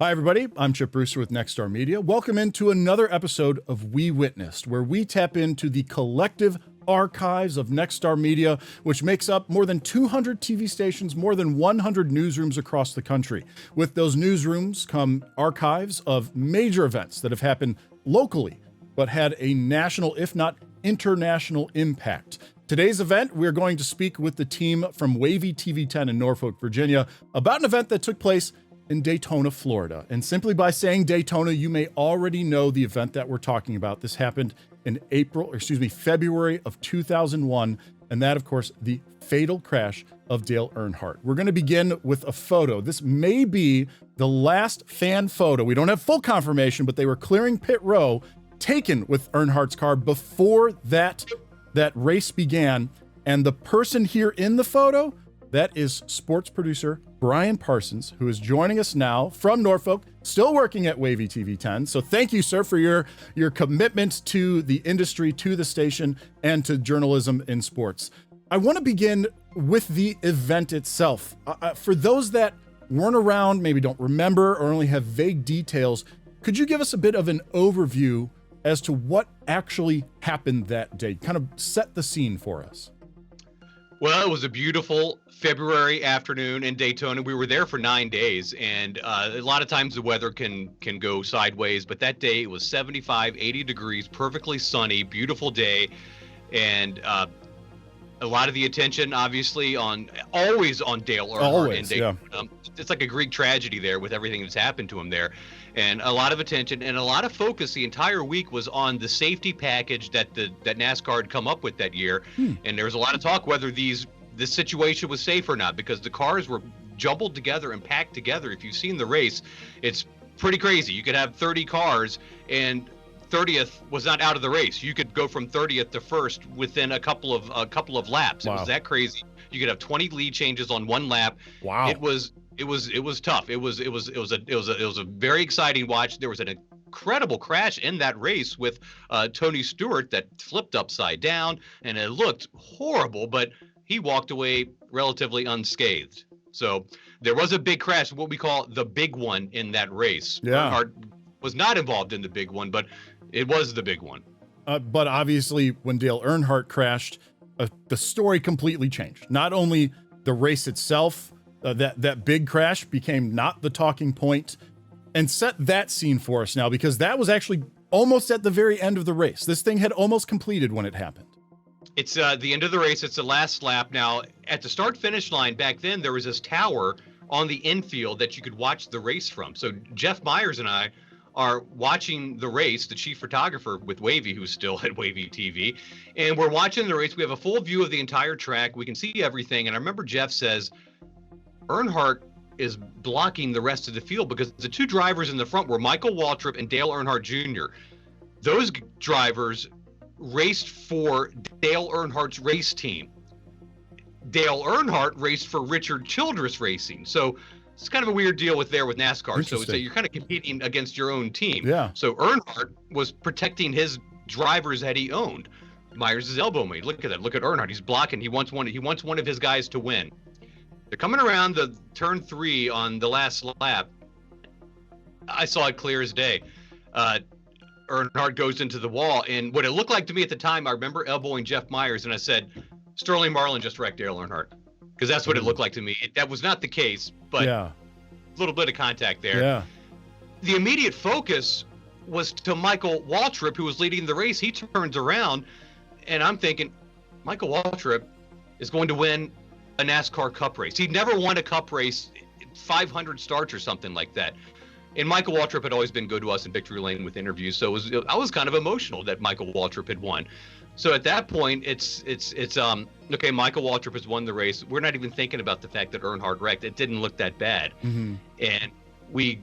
Hi, everybody. I'm Chip Brewster with Nexstar Media. Welcome into another episode of We Witnessed, where we tap into the collective archives of Nexstar Media, which makes up more than 200 TV stations, more than 100 newsrooms across the country. With those newsrooms come archives of major events that have happened locally, but had a national, if not international, impact. Today's event, we're going to speak with the team from WAVY TV 10 in Norfolk, Virginia, about an event that took place in Daytona, Florida. And simply by saying Daytona, you may already know the event that we're talking about. This happened in February of 2001. And that, of course, the fatal crash of Dale Earnhardt. We're going to begin with a photo. This may be the last fan photo. We don't have full confirmation, but they were clearing pit row, taken with Earnhardt's car before that race began. And the person here in the photo, that is sports producer Brian Parsons, who is joining us now from Norfolk, still working at WAVY TV 10. So thank you, sir, for your commitment to the industry, to the station, and to journalism in sports. I want to begin with the event itself. For those that weren't around, maybe don't remember, or only have vague details, could you give us a bit of an overview as to what actually happened that day? Kind of set the scene for us. Well, it was a beautiful February afternoon in Daytona. We were there for 9 days, and a lot of times the weather can go sideways, but that day it was 75, 80 degrees, perfectly sunny, beautiful day, and a lot of the attention, obviously, always on Dale Earnhardt in Daytona. Yeah. It's like a Greek tragedy there with everything that's happened to him there. And a lot of attention and a lot of focus the entire week was on the safety package that NASCAR had come up with that year. And there was a lot of talk whether this situation was safe or not, because the cars were jumbled together and packed together. If you've seen the race, it's pretty crazy. You could have 30 cars and 30th was not out of the race. You could go from 30th to first within a couple of laps. Wow. It was that crazy. You could have 20 lead changes on one lap. Wow. It was tough. It was a very exciting watch. There was an incredible crash in that race with Tony Stewart that flipped upside down, and it looked horrible, but he walked away relatively unscathed. So there was a big crash, what we call the big one in that race. Yeah. Earnhardt was not involved in the big one, but it was the big one. But obviously, when Dale Earnhardt crashed, the story completely changed. Not only the race itself, that big crash became not the talking point, and set that scene for us now, because that was actually almost at the very end of the race. This thing had almost completed when it happened. It's the end of the race. It's the last lap. Now, at the start-finish line back then, there was this tower on the infield that you could watch the race from. So Jeff Myers and I are watching the race, the chief photographer with WAVY, who's still at WAVY TV, and we're watching the race. We have a full view of the entire track. We can see everything. And I remember Jeff says, Earnhardt is blocking the rest of the field, because the two drivers in the front were Michael Waltrip and Dale Earnhardt Jr. Those drivers raced for Dale Earnhardt's race team. Dale Earnhardt raced for Richard Childress Racing. So it's kind of a weird deal with NASCAR. So you're kind of competing against your own team. Yeah. So Earnhardt was protecting his drivers that he owned. Myers' elbow made. Look at that. Look at Earnhardt. He's blocking. He wants one of his guys to win. They're coming around the turn 3 on the last lap. I saw it clear as day. Earnhardt goes into the wall, and what it looked like to me at the time, I remember elbowing Jeff Myers, and I said, Sterling Marlin just wrecked Dale Earnhardt, because that's what it looked like to me. That was not the case, but a little bit of contact there. Yeah. The immediate focus was to Michael Waltrip, who was leading the race. He turns around, and I'm thinking, Michael Waltrip is going to win a NASCAR Cup race. He'd never won a Cup race, 500 starts or something like that. And Michael Waltrip had always been good to us in Victory Lane with interviews, so I was kind of emotional that Michael Waltrip had won. So at that point, it's okay, Michael Waltrip has won the race. We're not even thinking about the fact that Earnhardt wrecked. It didn't look that bad. Mm-hmm. And we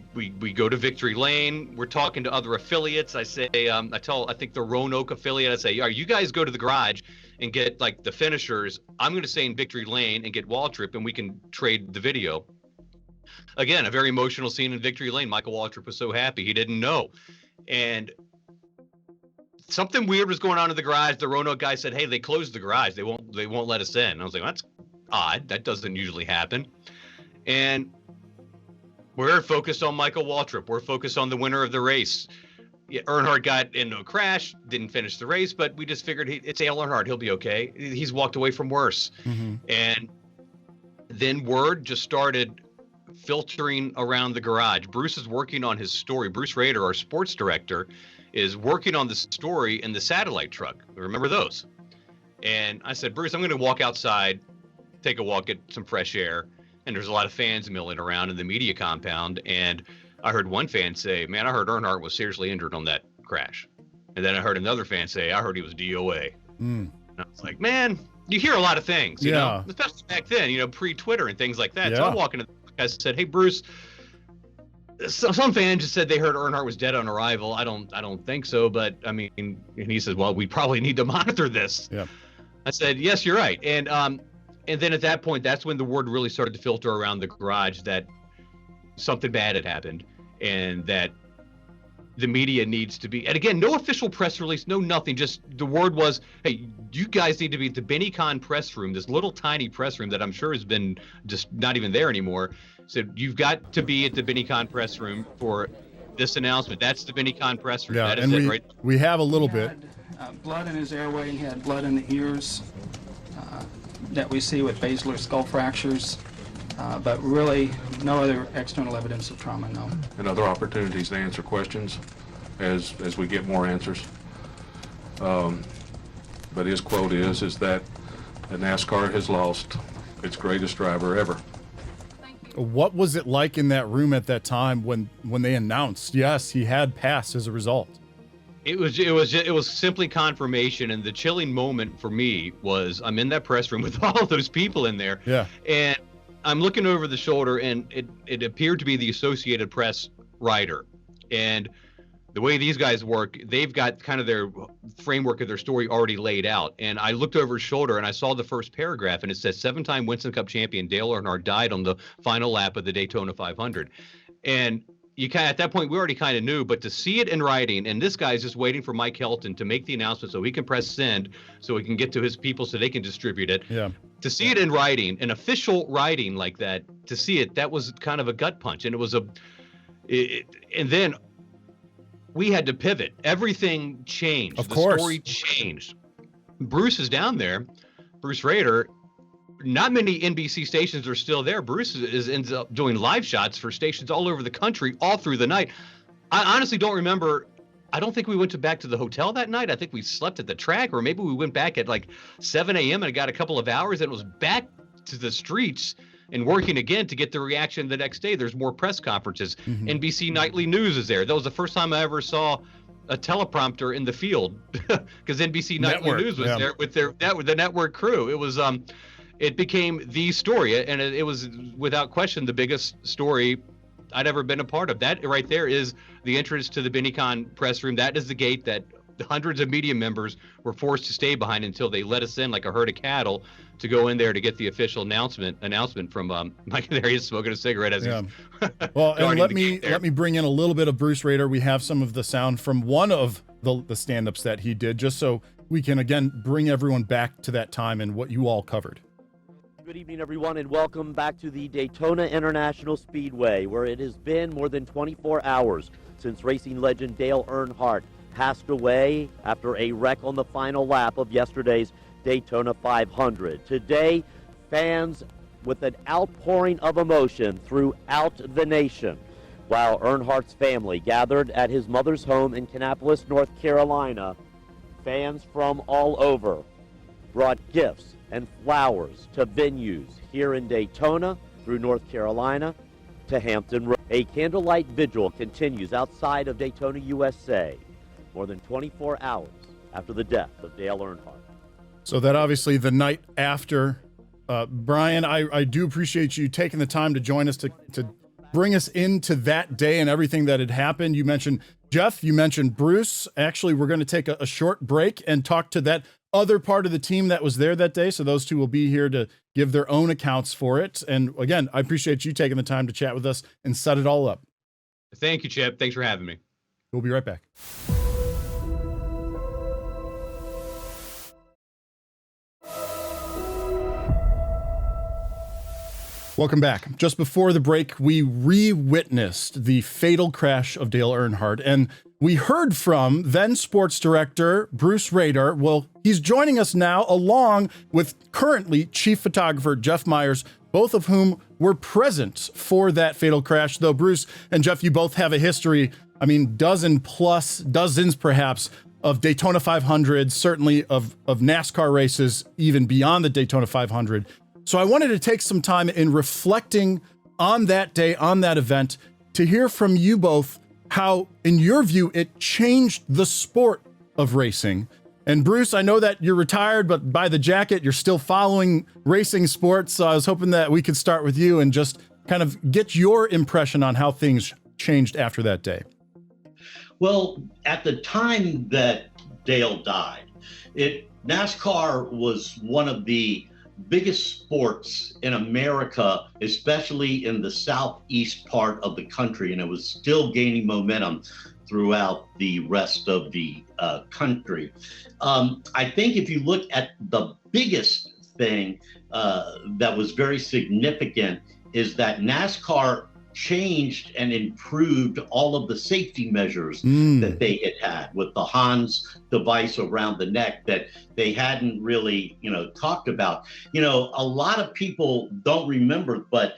go to Victory Lane. We're talking to other affiliates. I say, I think the Roanoke affiliate, I say, you guys go to the garage and get like the finishers. I'm going to stay in Victory Lane and get Waltrip, and we can trade the video. Again, a very emotional scene in Victory Lane. Michael Waltrip was so happy. He didn't know. And something weird was going on in the garage. The Roanoke guy said, hey, they closed the garage. They won't let us in. And I was like, that's odd. That doesn't usually happen. And We're focused on Michael Waltrip. We're focused on the winner of the race. Yeah, Earnhardt got into a crash, didn't finish the race, but we just figured it's Dale Earnhardt. He'll be okay. He's walked away from worse. And then word just started filtering around the garage. Bruce is working on his story. Bruce Rader, our sports director, is working on the story in the satellite truck. Remember those? And I said, Bruce, I'm going to walk outside, take a walk, get some fresh air. And there's a lot of fans milling around in the media compound. And I heard one fan say, man, I heard Earnhardt was seriously injured on that crash. And then I heard another fan say, I heard he was DOA. And I was like, man, you hear a lot of things, you know, especially back then, you know, pre-Twitter and things like that. So I'm walking to the guy, said, hey, Bruce, some fans just said they heard Earnhardt was dead on arrival. I don't think so. But I mean, and he says, well, we probably need to monitor this. I said, yes, you're right. And then at that point, that's when the word really started to filter around the garage that something bad had happened and that the media needs to be, and again, no official press release, no nothing, just the word was, hey, you guys need to be at the BennyCon press room, this little tiny press room that I'm sure has been just not even there anymore. So you've got to be at the BennyCon press room for this announcement. That's the BennyCon press room. That is it, right? We have a little bit. Blood in his airway, he had blood in the ears that we see with basilar skull fractures, but really no other external evidence of trauma, no. And other opportunities to answer questions as we get more answers. But his quote is that NASCAR has lost its greatest driver ever. What was it like in that room at that time when they announced, yes, he had passed as a result? It was simply confirmation, and the chilling moment for me was I'm in that press room with all of those people in there, and I'm looking over the shoulder, and it appeared to be the Associated Press writer, and the way these guys work, they've got kind of their framework of their story already laid out, and I looked over his shoulder and I saw the first paragraph, and it says 7-time Winston Cup champion Dale Earnhardt died on the final lap of the Daytona 500, and you kind of, at that point, we already kind of knew, but to see it in writing, and this guy's just waiting for Mike Helton to make the announcement so he can press send, so he can get to his people so they can distribute it. To see it in writing, an official writing like that, to see it, that was kind of a gut punch, and it was and then we had to pivot. Everything changed. Of course. The story changed. Bruce is down there, Bruce Rader. Not many NBC stations are still there. Bruce ends up doing live shots for stations all over the country all through the night. I honestly don't remember. I don't think we went back to the hotel that night. I think we slept at the track, or maybe we went back at like 7 a.m. and got a couple of hours and it was back to the streets and working again to get the reaction the next day. There's more press conferences. NBC Nightly News is there. That was the first time I ever saw a teleprompter in the field because NBC Nightly News was there with the network crew. It was it became the story, and it was without question the biggest story I'd ever been a part of. That right there is the entrance to the BennyCon press room. That is the gate that hundreds of media members were forced to stay behind until they let us in like a herd of cattle to go in there to get the official announcement from Mike. There he is smoking a cigarette as he's well, and let me bring in a little bit of Bruce Rader. We have some of the sound from one of the stand-ups that he did, just so we can again bring everyone back to that time and what you all covered. Good evening, everyone, and welcome back to the Daytona International Speedway, where it has been more than 24 hours since racing legend Dale Earnhardt passed away after a wreck on the final lap of yesterday's Daytona 500. Today, fans with an outpouring of emotion throughout the nation, while Earnhardt's family gathered at his mother's home in Kannapolis, North Carolina. Fans from all over brought gifts and flowers to venues here in Daytona, through North Carolina, to Hampton Roads. A candlelight vigil continues outside of Daytona, USA, more than 24 hours after the death of Dale Earnhardt. So that obviously the night after. Brian, I do appreciate you taking the time to join us to bring us into that day and everything that had happened. You mentioned Jeff, you mentioned Bruce. Actually, we're going to take a short break and talk to that other part of the team that was there that day. So those two will be here to give their own accounts for it. And again, I appreciate you taking the time to chat with us and set it all up. Thank you, Chip. Thanks for having me. We'll be right back. Welcome back. Just before the break, we re-witnessed the fatal crash of Dale Earnhardt, and we heard from then sports director Bruce Rader. Well, he's joining us now, along with currently chief photographer Jeff Myers, both of whom were present for that fatal crash. Though Bruce and Jeff, you both have a history, dozens perhaps, of Daytona 500, certainly of NASCAR races, even beyond the Daytona 500. So I wanted to take some time in reflecting on that day, on that event, to hear from you both how, in your view, it changed the sport of racing. And Bruce, I know that you're retired, but by the jacket, you're still following racing sports. So I was hoping that we could start with you and just kind of get your impression on how things changed after that day. Well, at the time that Dale died, NASCAR was one of the biggest sports in America, especially in the southeast part of the country, and it was still gaining momentum throughout the rest of the country. I think if you look at the biggest thing that was very significant is that NASCAR changed and improved all of the safety measures that they had with the Hans device around the neck that they hadn't really, talked about. A lot of people don't remember, but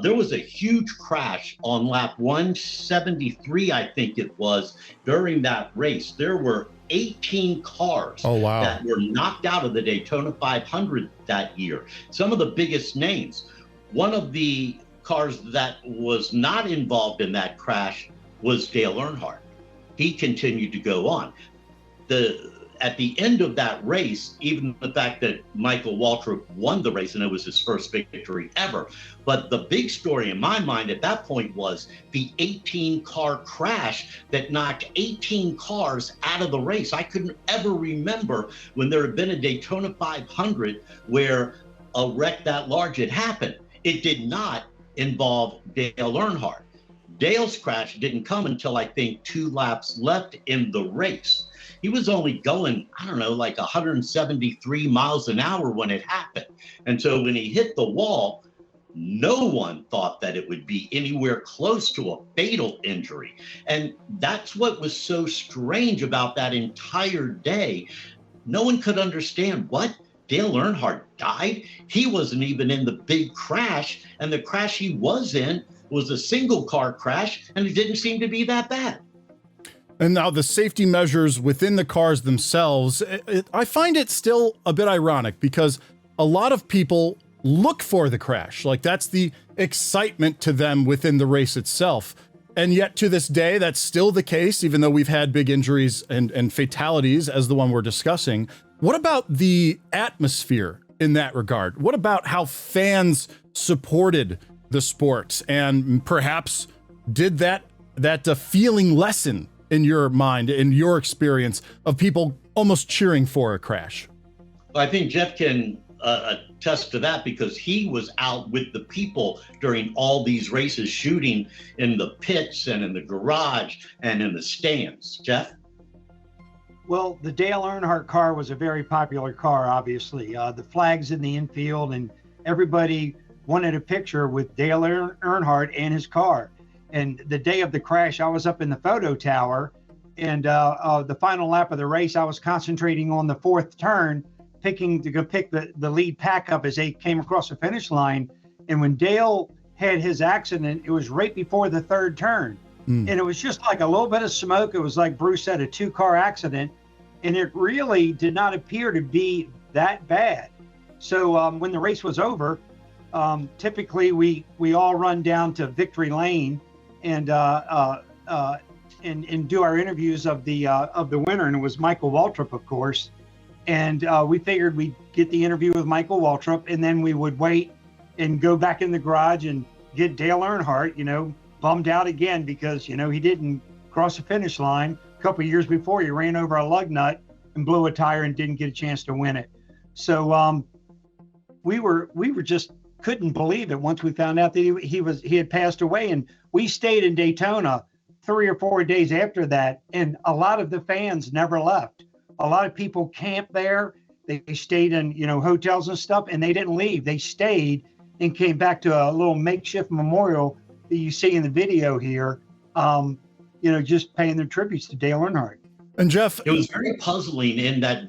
there was a huge crash on lap 173, I think it was, during that race. There were 18 cars that were knocked out of the Daytona 500 that year. Some of the biggest names. One of the cars that was not involved in that crash was Dale Earnhardt. He continued to go on. At the end of that race, even the fact that Michael Waltrip won the race, and it was his first victory ever, but the big story in my mind at that point was the 18-car crash that knocked 18 cars out of the race. I couldn't ever remember when there had been a Daytona 500 where a wreck that large had happened. It did not involve Dale Earnhardt. Dale's crash didn't come until I think 2 laps left in the race. He was only going, like 173 miles an hour when it happened. And so when he hit the wall, no one thought that it would be anywhere close to a fatal injury. And that's what was so strange about that entire day. No one could understand what? Dale Earnhardt died. He wasn't even in the big crash, and the crash he was in was a single car crash, and it didn't seem to be that bad. And now the safety measures within the cars themselves, I find it still a bit ironic because a lot of people look for the crash. Like that's the excitement to them within the race itself. And yet to this day, that's still the case, even though we've had big injuries and fatalities as the one we're discussing. What about the atmosphere in that regard? What about how fans supported the sport and perhaps did that feeling lessen in your mind, in your experience of people almost cheering for a crash? I think Jeff can attest to that because he was out with the people during all these races, shooting in the pits and in the garage and in the stands. Jeff? Well, the Dale Earnhardt car was a very popular car, obviously. The flags in the infield and everybody wanted a picture with Dale Earnhardt and his car. And the day of the crash, I was up in the photo tower, and the final lap of the race, I was concentrating on the 4th turn, pick the lead pack up as they came across the finish line. And when Dale had his accident, it was right before the 3rd turn. And it was just like a little bit of smoke. It was like Bruce said, a 2-car accident. And it really did not appear to be that bad. So when the race was over, typically we all run down to Victory Lane and do our interviews of the winner, and it was Michael Waltrip, of course. And we figured we'd get the interview with Michael Waltrip, and then we would wait and go back in the garage and get Dale Earnhardt, bummed out again because he didn't cross the finish line. A couple of years before, he ran over a lug nut and blew a tire and didn't get a chance to win it. So we were just couldn't believe it once we found out that he had passed away. And we stayed in Daytona 3 or 4 days after that, and a lot of the fans never left. A lot of people camped there. They stayed in hotels and stuff, and they didn't leave. They stayed, and came back to a little makeshift memorial that you see in the video here, just paying their tributes to Dale Earnhardt. And Jeff, it was very puzzling in that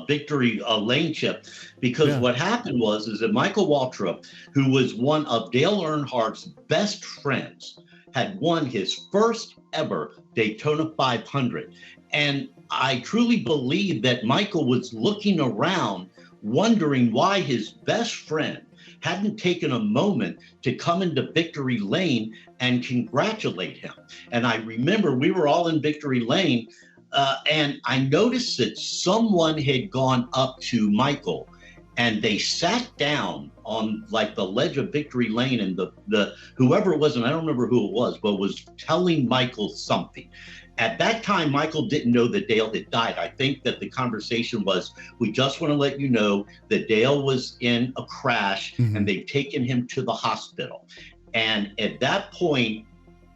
victory lane chip, because what happened is that Michael Waltrip, who was one of Dale Earnhardt's best friends, had won his first ever Daytona 500. And I truly believe that Michael was looking around, wondering why his best friend hadn't taken a moment to come into victory lane and congratulate him. And I remember we were all in victory lane, and I noticed that someone had gone up to Michael and they sat down on like the ledge of victory lane, and the whoever it was, and I don't remember who it was, but was telling Michael something. At that time, Michael didn't know that Dale had died. I think that the conversation was, we just want to let you know that Dale was in a crash and they've taken him to the hospital. And at that point,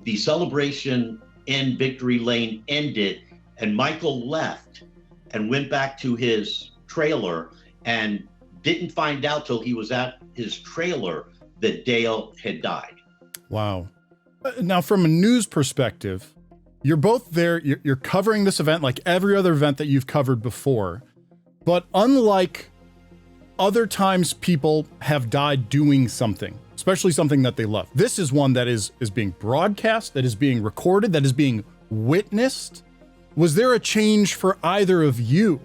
the celebration in victory lane ended, and Michael left and went back to his trailer and didn't find out till he was at his trailer that Dale had died. Wow. Now, from a news perspective, you're both there, you're covering this event like every other event that you've covered before. But unlike other times people have died doing something, especially something that they love, this is one that is being broadcast, that is being recorded, that is being witnessed. Was there a change for either of you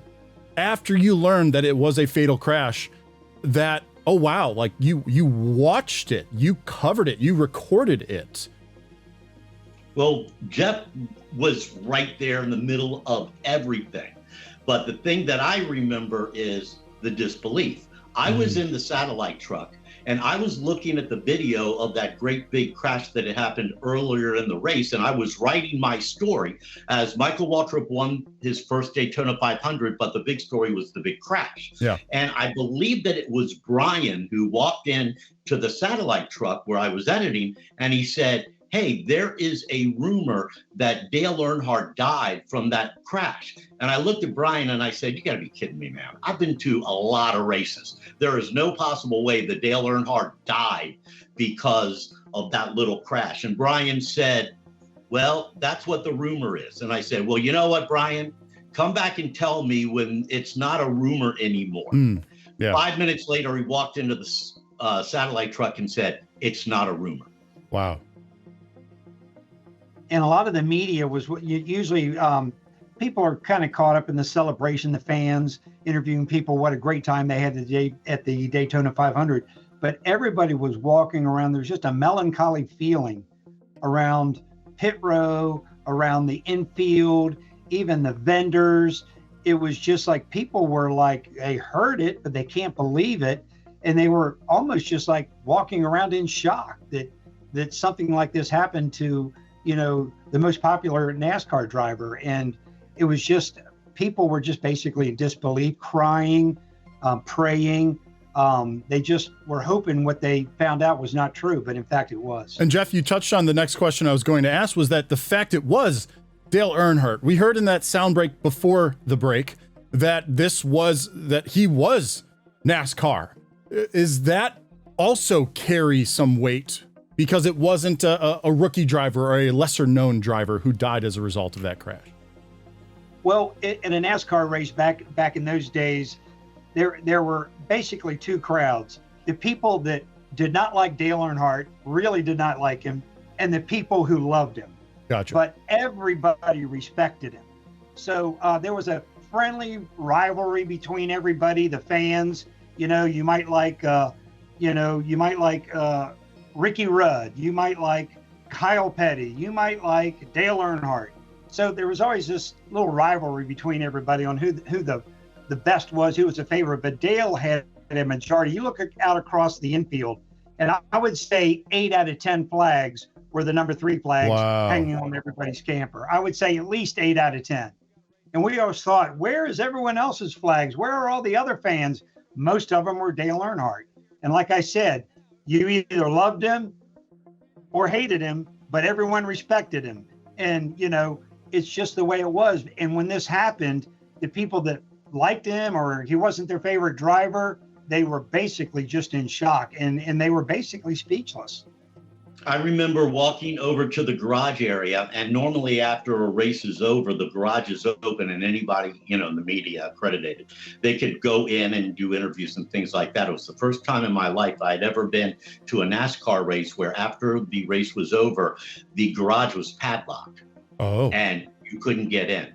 after you learned that it was a fatal crash, that, oh wow, like you watched it, you covered it, you recorded it? Well, Jeff was right there in the middle of everything. But the thing that I remember is the disbelief. I was in the satellite truck and I was looking at the video of that great big crash that had happened earlier in the race. And I was writing my story as Michael Waltrip won his first Daytona 500, but the big story was the big crash. Yeah. And I believe that it was Brian who walked in to the satellite truck where I was editing, and he said, hey, there is a rumor that Dale Earnhardt died from that crash. And I looked at Brian and I said, you gotta be kidding me, man. I've been to a lot of races. There is no possible way that Dale Earnhardt died because of that little crash. And Brian said, well, that's what the rumor is. And I said, well, you know what, Brian? Come back and tell me when it's not a rumor anymore. 5 minutes later, he walked into the satellite truck and said, it's not a rumor. Wow. And a lot of the media was what usually people are kind of caught up in the celebration, the fans interviewing people, what a great time they had at the Daytona 500. But everybody was walking around. There's just a melancholy feeling around pit row, around the infield, even the vendors. It was just like people were like, they heard it, but they can't believe it. And they were almost just like walking around in shock that something like this happened to, the most popular NASCAR driver. And it was just, people were just basically in disbelief, crying, praying. They just were hoping what they found out was not true, but in fact it was. And Jeff, you touched on the next question I was going to ask, was that the fact it was Dale Earnhardt. We heard in that sound break before the break that he was NASCAR. Is that also carry some weight because it wasn't a rookie driver or a lesser known driver who died as a result of that crash? Well, in a NASCAR race back in those days, there were basically two crowds. The people that did not like Dale Earnhardt, really did not like him, and the people who loved him. Gotcha. But everybody respected him. So there was a friendly rivalry between everybody, the fans. You might like, Ricky Rudd, you might like Kyle Petty, you might like Dale Earnhardt. So there was always this little rivalry between everybody on who the best was, who was a favorite. But Dale had a majority. You look out across the infield, and I would say 8 out of 10 flags were the number 3 flags hanging on everybody's camper. I would say at least 8 out of 10. And we always thought, where is everyone else's flags? Where are all the other fans? Most of them were Dale Earnhardt. And like I said, you either loved him or hated him, but everyone respected him. And, it's just the way it was. And when this happened, the people that liked him or he wasn't their favorite driver, they were basically just in shock, and they were basically speechless. I remember walking over to the garage area, and normally after a race is over, the garage is open and anybody, in the media accredited, they could go in and do interviews and things like that. It was the first time in my life I'd ever been to a NASCAR race where after the race was over, the garage was padlocked. Oh. And you couldn't get in.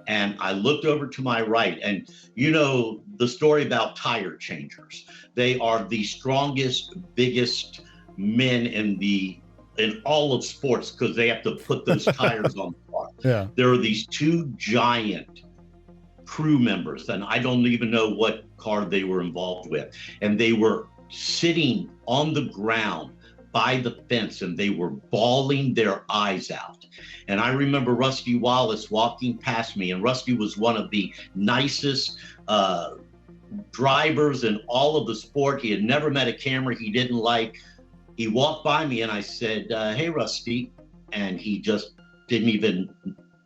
And I looked over to my right, and the story about tire changers. They are the strongest, biggest men in all of sports because they have to put those tires on the car. Yeah. There are these two giant crew members, and I don't even know what car they were involved with. And they were sitting on the ground by the fence, and they were bawling their eyes out. And I remember Rusty Wallace walking past me, and Rusty was one of the nicest drivers in all of the sport. He had never met a camera he didn't like. He walked by me and I said, hey, Rusty. And he just didn't even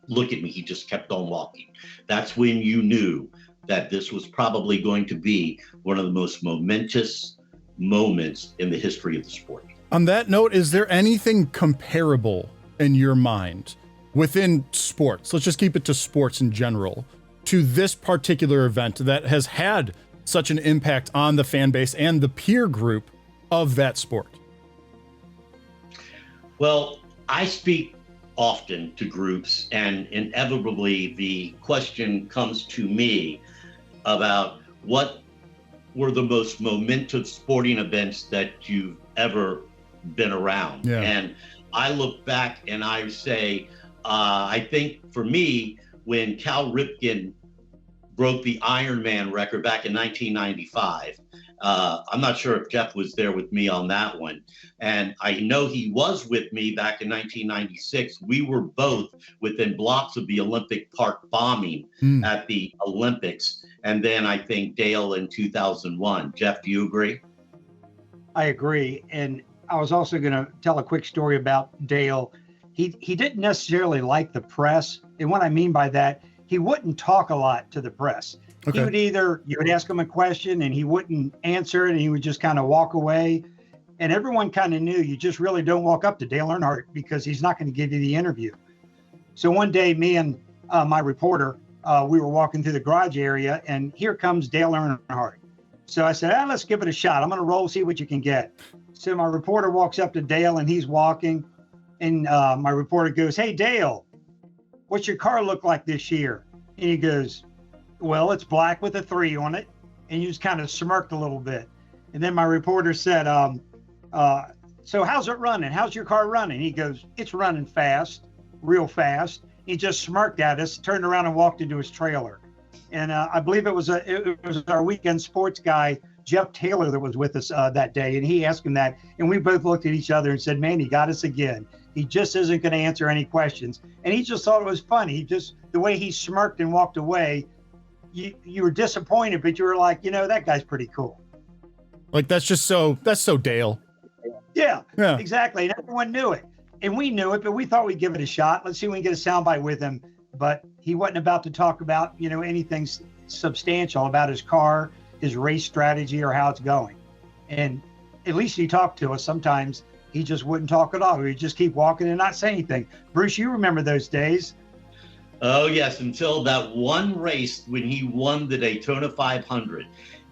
look at me. He just kept on walking. That's when you knew that this was probably going to be one of the most momentous moments in the history of the sport. On that note, is there anything comparable in your mind within sports? Let's just keep it to sports in general, to this particular event that has had such an impact on the fan base and the peer group of that sport? Well, I speak often to groups, and inevitably the question comes to me about what were the most momentous sporting events that you've ever been around. Yeah. And I look back and I say, I think for me, when Cal Ripken broke the Ironman record back in 1995, I'm not sure if Jeff was there with me on that one. And I know he was with me back in 1996. We were both within blocks of the Olympic Park bombing at the Olympics. And then I think Dale in 2001. Jeff, do you agree? I agree. And I was also going to tell a quick story about Dale. He didn't necessarily like the press. And what I mean by that, he wouldn't talk a lot to the press. Okay. You would ask him a question and he wouldn't answer it, and he would just kind of walk away. And everyone kind of knew you just really don't walk up to Dale Earnhardt because he's not going to give you the interview. So one day, me and my reporter, we were walking through the garage area, and here comes Dale Earnhardt. So I said, let's give it a shot. I'm going to roll, see what you can get. So my reporter walks up to Dale, and he's walking. And my reporter goes, hey, Dale, what's your car look like this year? And he goes, well, it's black with a 3 on it. And he just kind of smirked a little bit. And then my reporter said, so how's it running? How's your car running? He goes, it's running fast, real fast. He just smirked at us, turned around and walked into his trailer. And I believe it was our weekend sports guy, Jeff Taylor, that was with us that day. And he asked him that. And we both looked at each other and said, man, he got us again. He just isn't going to answer any questions. And he just thought it was funny. The way he smirked and walked away, you were disappointed, but you were like, that guy's pretty cool. Like, that's so Dale. Yeah, exactly. And everyone knew it. And we knew it, but we thought we'd give it a shot. Let's see if we can get a soundbite with him. But he wasn't about to talk about, anything substantial about his car, his race strategy, or how it's going. And at least he talked to us. Sometimes he just wouldn't talk at all. He'd just keep walking and not say anything. Bruce, you remember those days. Oh, yes, until that one race when he won the Daytona 500.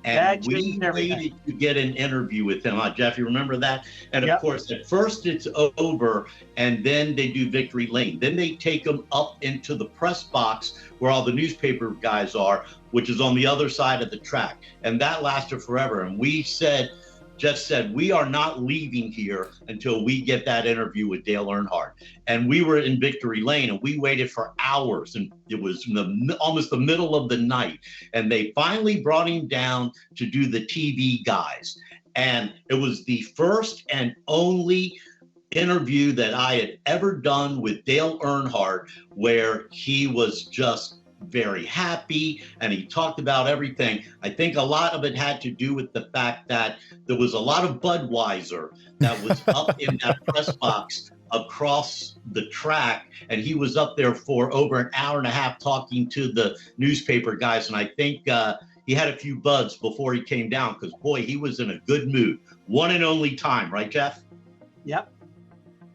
And we waited to get an interview with him. Jeff, you remember that? And of course, at first it's over, and then they do Victory Lane. Then they take him up into the press box where all the newspaper guys are, which is on the other side of the track. And that lasted forever. And Jeff said, we are not leaving here until we get that interview with Dale Earnhardt. And we were in Victory Lane, and we waited for hours, and it was almost the middle of the night. And they finally brought him down to do the TV guys. And it was the first and only interview that I had ever done with Dale Earnhardt where he was just very happy and he talked about everything. I think a lot of it had to do with the fact that there was a lot of Budweiser that was up in that press box across the track, and he was up there for over an hour and a half talking to the newspaper guys. And I think he had a few buds before he came down because, boy, he was in a good mood. One and only time, right, Jeff? Yep.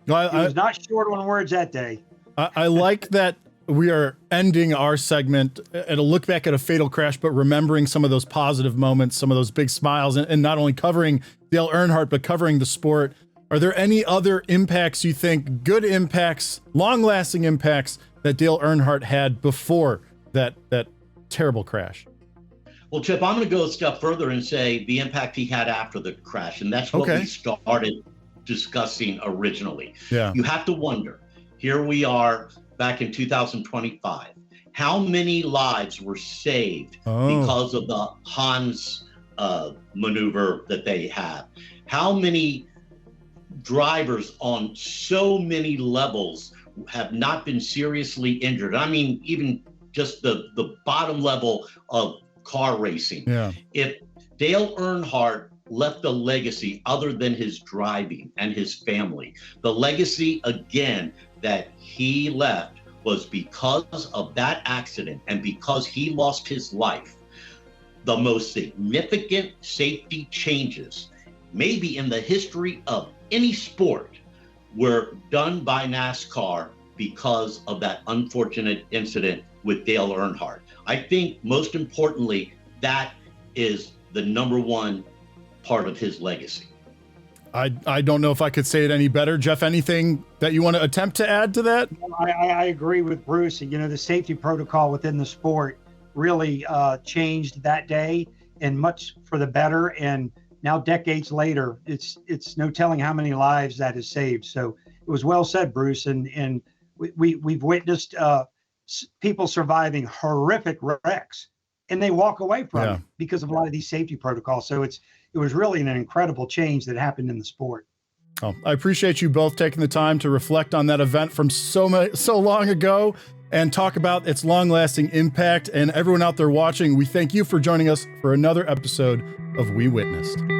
No, He was not short on words that day. I like that we are ending our segment at a look back at a fatal crash, but remembering some of those positive moments, some of those big smiles, and not only covering Dale Earnhardt, but covering the sport. Are there any other impacts you think, good impacts, long-lasting impacts that Dale Earnhardt had before that terrible crash? Well, Chip, I'm going to go a step further and say the impact he had after the crash, and that's what we started discussing originally. Yeah. You have to wonder, here we are back in 2025, how many lives were saved because of the Hans maneuver that they have? How many drivers on so many levels have not been seriously injured? I mean, even just the bottom level of car racing. Yeah. If Dale Earnhardt left a legacy other than his driving and his family, the legacy again that he left was because of that accident and because he lost his life. The most significant safety changes maybe in the history of any sport were done by NASCAR because of that unfortunate incident with Dale Earnhardt. I think most importantly, that is the number one part of his legacy. I don't know if I could say it any better. Jeff, anything that you want to attempt to add to that? I agree with Bruce. You know, the safety protocol within the sport really changed that day, and much for the better. And now, decades later, it's no telling how many lives that has saved. So it was well said, Bruce. And we've witnessed people surviving horrific wrecks, and they walk away from it because of a lot of these safety protocols. So it was really an incredible change that happened in the sport. Oh, I appreciate you both taking the time to reflect on that event from so long ago and talk about its long-lasting impact. And everyone out there watching, we thank you for joining us for another episode of We Witnessed.